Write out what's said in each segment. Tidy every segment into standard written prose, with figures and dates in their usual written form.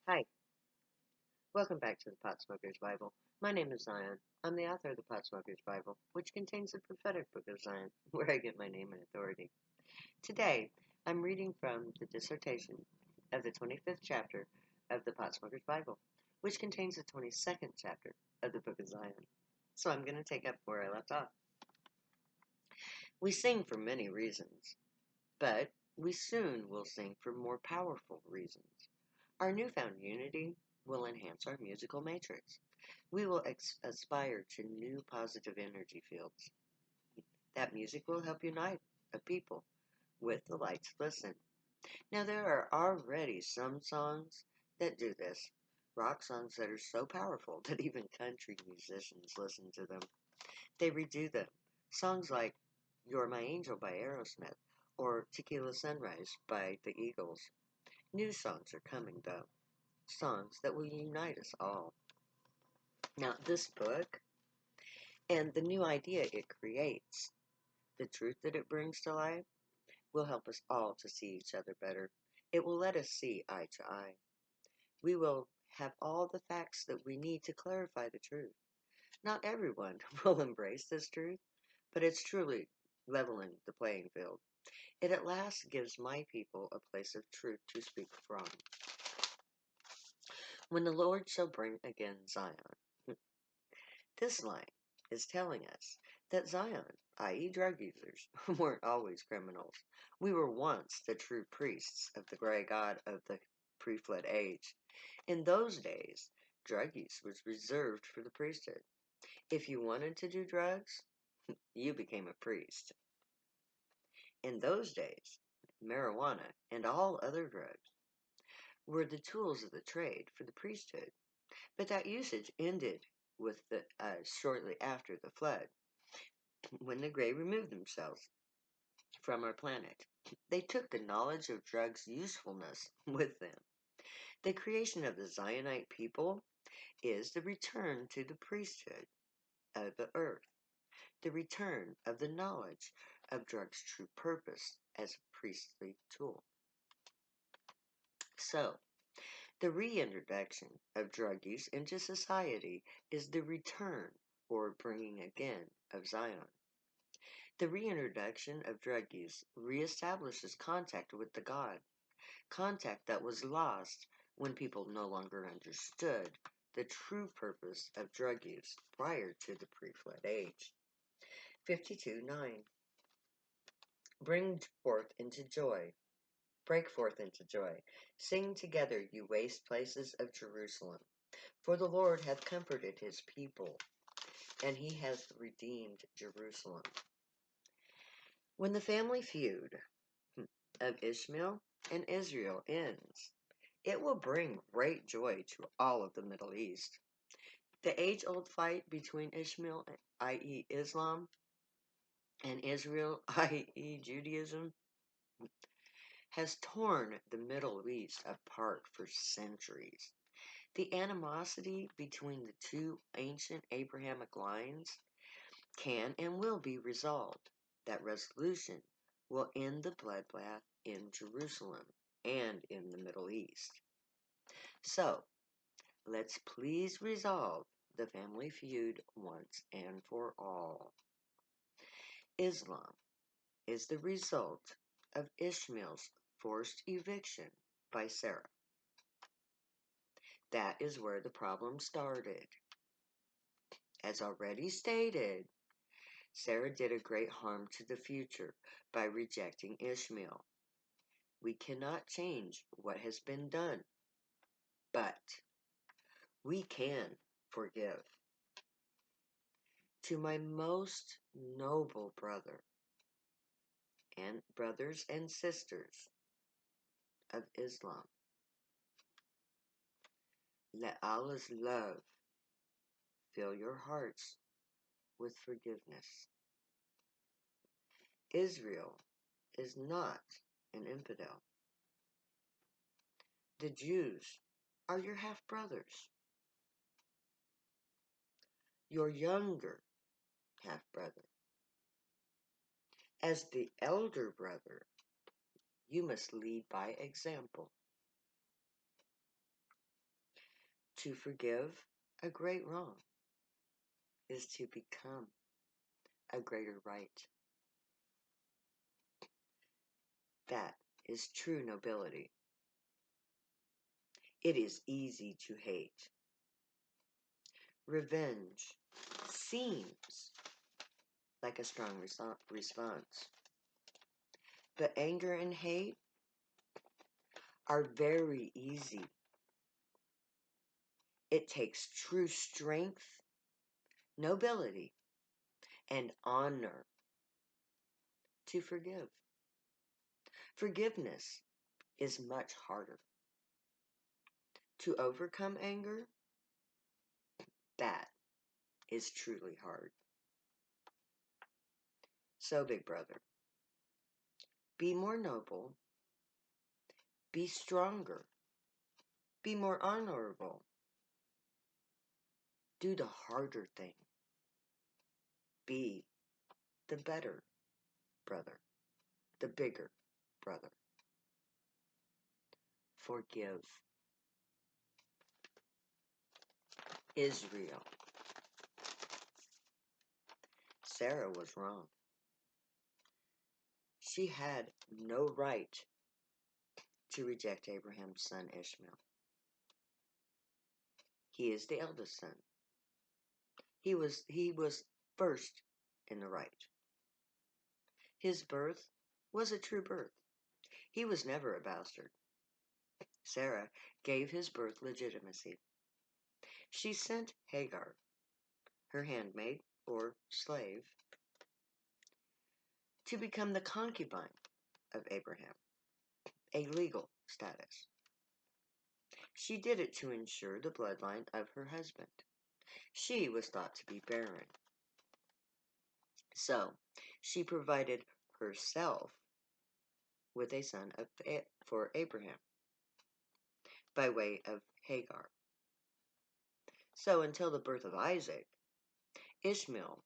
Hi, welcome back to the Pot Smoker's Bible. My name is Zion. I'm the author of the Pot Smoker's Bible, which contains the prophetic book of Zion, where I get my name and authority. Today, I'm reading from the dissertation of the 25th chapter of the Pot Smoker's Bible, which contains the 22nd chapter of the book of Zion. So I'm going to take up where I left off. We sing for many reasons, but we soon will sing for more powerful reasons. Our newfound unity will enhance our musical matrix. We will aspire to new positive energy fields. That music will help unite a people with the light to listen. Now, there are already some songs that do this. Rock songs that are so powerful that even country musicians listen to them. They redo them. Songs like You're My Angel by Aerosmith or Tequila Sunrise by the Eagles. New songs are coming, though. Songs that will unite us all. Now, this book and the new idea it creates, the truth that it brings to life, will help us all to see each other better. It will let us see eye to eye. We will have all the facts that we need to clarify the truth. Not everyone will embrace this truth, but it's truly leveling the playing field. It at last gives my people a place of truth to speak from. When the Lord shall bring again Zion. This line is telling us that Zion, i.e., drug users, weren't always criminals. We were once the true priests of the gray god of the pre flood age. In those days, drug use was reserved for the priesthood. If you wanted to do drugs, you became a priest. In those days, marijuana and all other drugs were the tools of the trade for the priesthood. But that usage ended with shortly after the flood, when the gray removed themselves from our planet. They took the knowledge of drugs' usefulness with them. The creation of the Zionite people is the return to the priesthood of the earth, the return of the knowledge of drugs' true purpose as a priestly tool. So, the reintroduction of drug use into society is the return or bringing again of Zion. The reintroduction of drug use reestablishes contact with the God, contact that was lost when people no longer understood the true purpose of drug use prior to the pre-flood age. 52:9. Bring forth into joy. Break forth into joy. Sing together, you waste places of Jerusalem. For the Lord hath comforted his people, and he has redeemed Jerusalem. When the family feud of Ishmael and Israel ends, it will bring great joy to all of the Middle East. The age-old fight between Ishmael, i.e. Islam, and Israel, i.e. Judaism, has torn the Middle East apart for centuries. The animosity between the two ancient Abrahamic lines can and will be resolved. That resolution will end the bloodbath in Jerusalem and in the Middle East. So, let's please resolve the family feud once and for all. Islam is the result of Ishmael's forced eviction by Sarah. That is where the problem started. As already stated, Sarah did a great harm to the future by rejecting Ishmael. We cannot change what has been done, but we can forgive. To my most noble brother and brothers and sisters of Islam, let Allah's love fill your hearts with forgiveness. Israel is not an infidel. The Jews are your half brothers, your younger half brother. As the elder brother, you must lead by example. To forgive a great wrong is to become a greater right. That is true nobility. It is easy to hate. Revenge seems like a strong response, but anger and hate are very easy. It takes true strength, nobility, and honor to forgive. Forgiveness is much harder. To overcome anger, that is truly hard. So, big brother, be more noble, be stronger, be more honorable, do the harder thing, be the better brother, the bigger brother. Forgive. Israel. Sarah was wrong. She had no right to reject Abraham's son Ishmael. He is the eldest son. He was first in the right. His birth was a true birth. He was never a bastard. Sarah gave his birth legitimacy. She sent Hagar, her handmaid or slave, to become the concubine of Abraham, a legal status. She did it to ensure the bloodline of her husband. She was thought to be barren. So, she provided herself with a son for Abraham by way of Hagar. So, until the birth of Isaac, Ishmael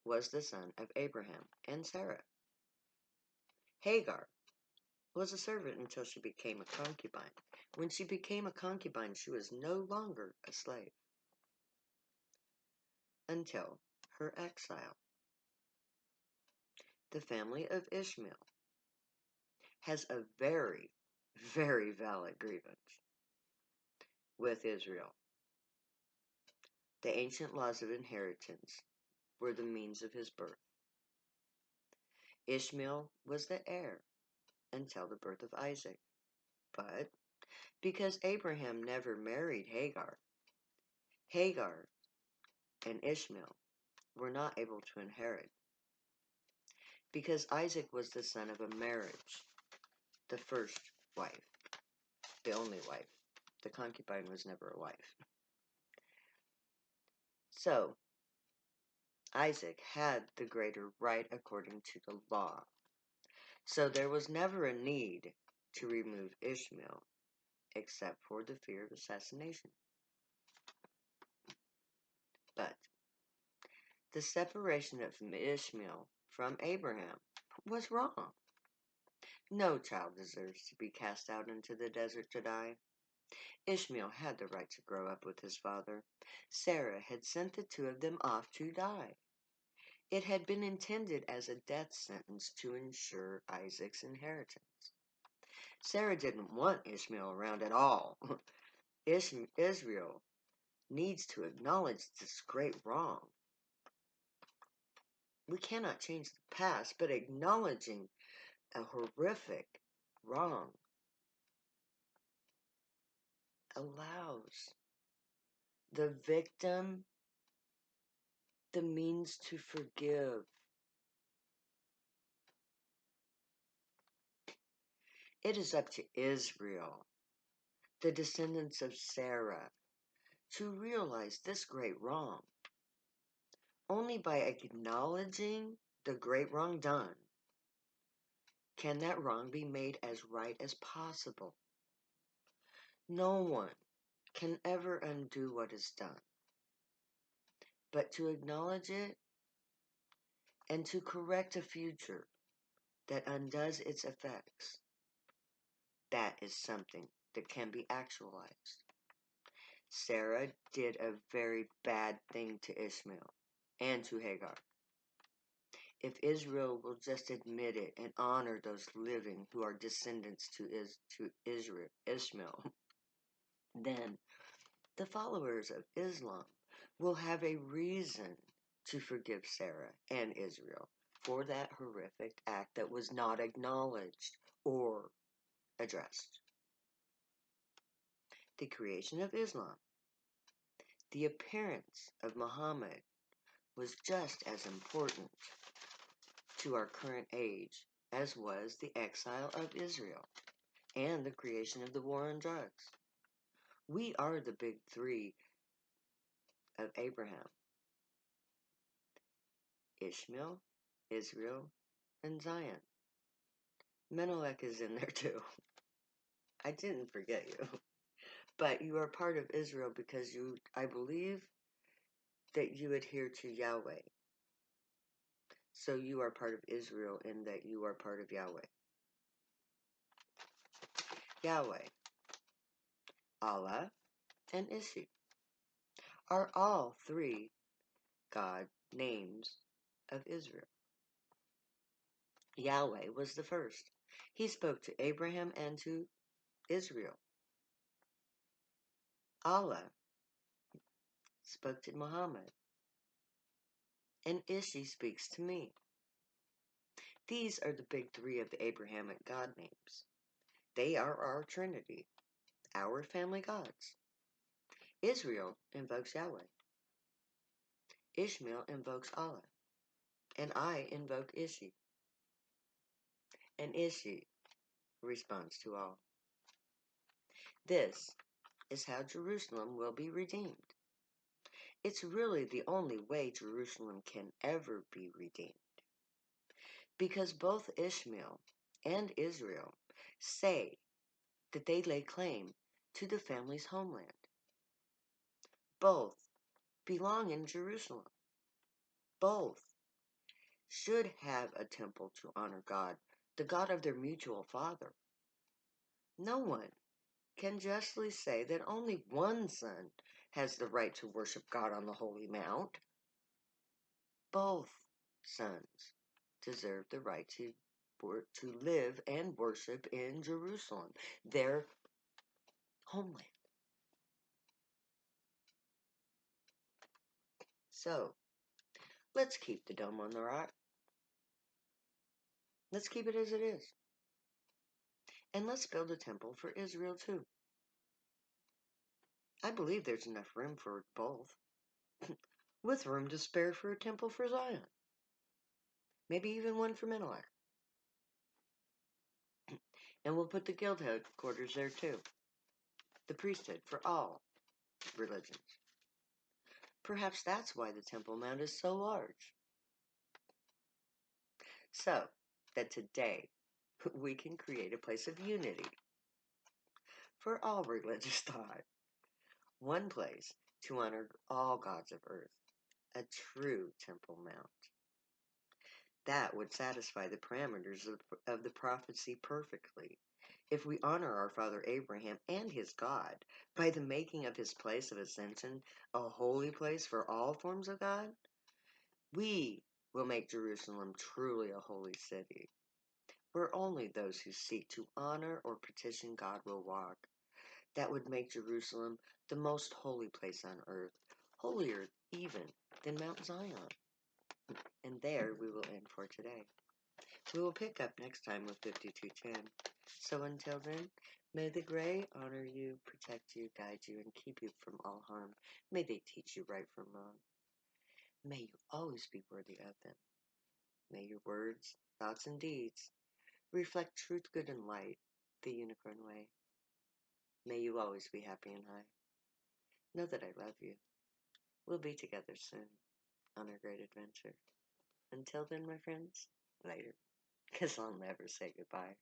was the son of Abraham and Sarah. Hagar was a servant until she became a concubine. When she became a concubine, she was no longer a slave until her exile. The family of Ishmael has a very, very valid grievance with Israel. The ancient laws of inheritance were the means of his birth. Ishmael was the heir until the birth of Isaac. But because Abraham never married Hagar, Hagar and Ishmael were not able to inherit. Because Isaac was the son of a marriage, the first wife, the only wife. The concubine was never a wife. So, Isaac had the greater right according to the law. So there was never a need to remove Ishmael except for the fear of assassination. But the separation of Ishmael from Abraham was wrong. No child deserves to be cast out into the desert to die. Ishmael had the right to grow up with his father. Sarah had sent the two of them off to die. It had been intended as a death sentence to ensure Isaac's inheritance. Sarah didn't want Ishmael around at all. Israel needs to acknowledge this great wrong. We cannot change the past, but acknowledging a horrific wrong allows the victim the means to forgive. It is up to Israel, the descendants of Sarah, to realize this great wrong. Only by acknowledging the great wrong done can that wrong be made as right as possible. No one can ever undo what is done, but to acknowledge it and to correct a future that undoes its effects, that is something that can be actualized. Sarah did a very bad thing to Ishmael and to Hagar. If Israel will just admit it and honor those living who are descendants to Ishmael, then the followers of Islam will have a reason to forgive Sarah and Israel for that horrific act that was not acknowledged or addressed. The creation of Islam, the appearance of Muhammad was just as important to our current age as was the exile of Israel and the creation of the war on drugs. We are the big three of Abraham: Ishmael, Israel, and Zion. Menelik is in there too. I didn't forget you. But you are part of Israel because I believe that you adhere to Yahweh. So you are part of Israel in that you are part of Yahweh. Yahweh, Allah, and Ishi are all three God names of Israel. Yahweh was the first. He spoke to Abraham and to Israel. Allah spoke to Muhammad, and Ishi speaks to me. These are the big three of the Abrahamic God names. They are our Trinity, our family gods. Israel invokes Yahweh. Ishmael invokes Allah. And I invoke Ishi. And Ishi responds to all. This is how Jerusalem will be redeemed. It's really the only way Jerusalem can ever be redeemed. Because both Ishmael and Israel say that they lay claim to the family's homeland. Both belong in Jerusalem. Both should have a temple to honor God, the God of their mutual father. No one can justly say that only one son has the right to worship God on the Holy Mount. Both sons deserve the right to live and worship in Jerusalem, their homeland. So, let's keep the dome on the rock. Let's keep it as it is. And let's build a temple for Israel too. I believe there's enough room for both, with room to spare for a temple for Zion. Maybe even one for Menelik. And we'll put the guild headquarters there too. The priesthood for all religions. Perhaps that's why the Temple Mount is so large. So that today we can create a place of unity for all religious thought. One place to honor all gods of earth. A true Temple Mount. That would satisfy the parameters of the prophecy perfectly. If we honor our father Abraham and his God by the making of his place of ascension a holy place for all forms of God, we will make Jerusalem truly a holy city, where only those who seek to honor or petition God will walk. That would make Jerusalem the most holy place on earth, holier even than Mount Zion. And there we will end for today. We will pick up next time with 5210. So until then, may the gray honor you, protect you, guide you, and keep you from all harm. May they teach you right from wrong. May you always be worthy of them. May your words, thoughts, and deeds reflect truth, good, and light, the unicorn way. May you always be happy and high. Know that I love you. We'll be together soon on our great adventure. Until then, my friends, later. 'Cause I'll never say goodbye.